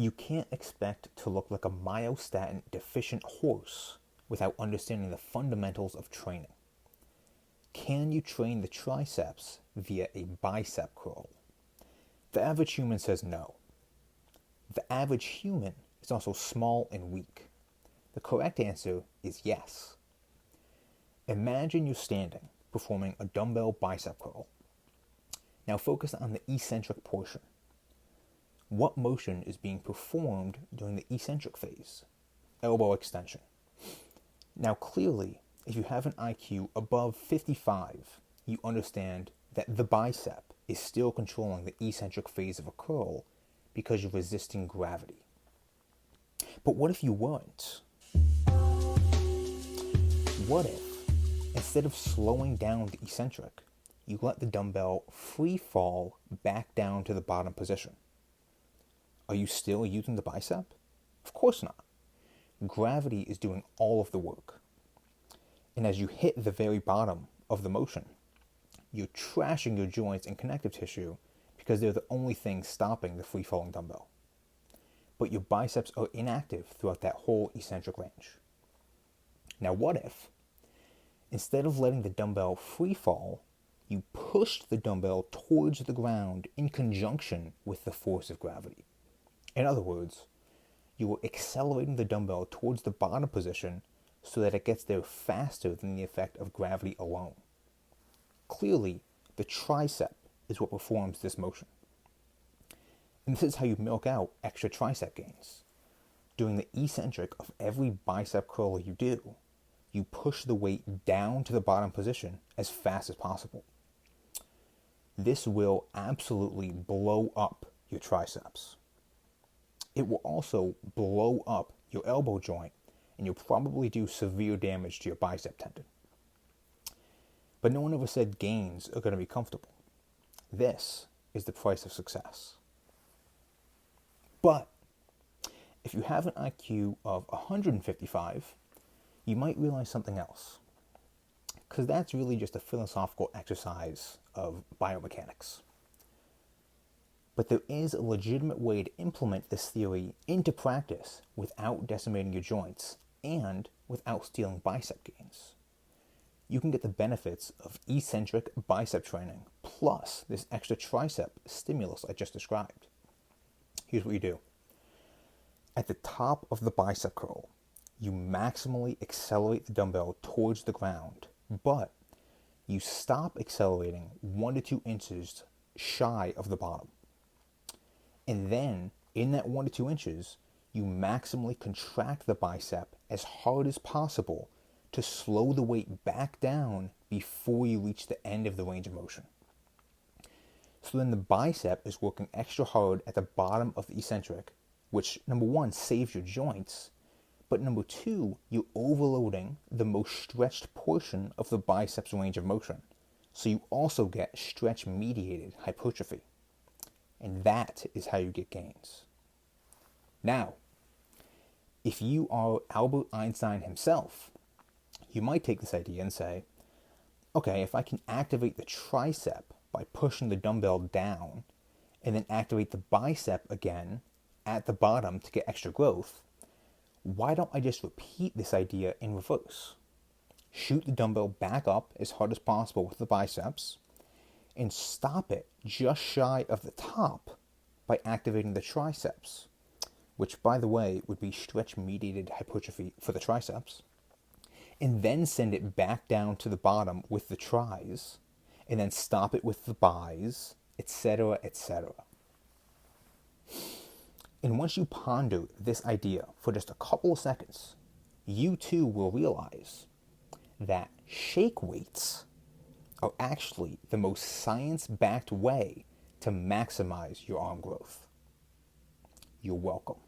You can't expect to look like a myostatin deficient horse without understanding the fundamentals of training. Can you train the triceps via a bicep curl? The average human says no. The average human is also small and weak. The correct answer is yes. Imagine you're standing, performing a dumbbell bicep curl. Now focus on the eccentric portion. What motion is being performed during the eccentric phase? Elbow extension. Now clearly, if you have an IQ above 55, you understand that the bicep is still controlling the eccentric phase of a curl because you're resisting gravity. But what if you weren't? What if, instead of slowing down the eccentric, you let the dumbbell free fall back down to the bottom position? Are you still using the bicep? Of course not. Gravity is doing all of the work. And as you hit the very bottom of the motion, you're trashing your joints and connective tissue because they're the only thing stopping the free-falling dumbbell. But your biceps are inactive throughout that whole eccentric range. Now what if, instead of letting the dumbbell free fall, you pushed the dumbbell towards the ground in conjunction with the force of gravity? In other words, you were accelerating the dumbbell towards the bottom position so that it gets there faster than the effect of gravity alone. Clearly, the tricep is what performs this motion. And this is how you milk out extra tricep gains. During the eccentric of every bicep curl you do, you push the weight down to the bottom position as fast as possible. This will absolutely blow up your triceps. It will also blow up your elbow joint, and you'll probably do severe damage to your bicep tendon. But no one ever said gains are going to be comfortable. This is the price of success. But if you have an IQ of 155, you might realize something else. Because that's really just a philosophical exercise of biomechanics. But there is a legitimate way to implement this theory into practice without decimating your joints and without stealing bicep gains. You can get the benefits of eccentric bicep training plus this extra tricep stimulus I just described. Here's what you do. At the top of the bicep curl, you maximally accelerate the dumbbell towards the ground, but you stop accelerating 1 to 2 inches shy of the bottom. And then, in that 1 to 2 inches, you maximally contract the bicep as hard as possible to slow the weight back down before you reach the end of the range of motion. So then the bicep is working extra hard at the bottom of the eccentric, which, number one, saves your joints, but number two, you're overloading the most stretched portion of the biceps range of motion. So you also get stretch-mediated hypertrophy. And that is how you get gains. Now, if you are Albert Einstein himself, you might take this idea and say, okay, if I can activate the tricep by pushing the dumbbell down and then activate the bicep again at the bottom to get extra growth, why don't I just repeat this idea in reverse? Shoot the dumbbell back up as hard as possible with the biceps and stop it just shy of the top by activating the triceps, which, by the way, would be stretch-mediated hypertrophy for the triceps, and then send it back down to the bottom with the tris, and then stop it with the bis, etc., etc. And once you ponder this idea for just a couple of seconds, you too will realize that shake weights are actually the most science-backed way to maximize your arm growth. You're welcome.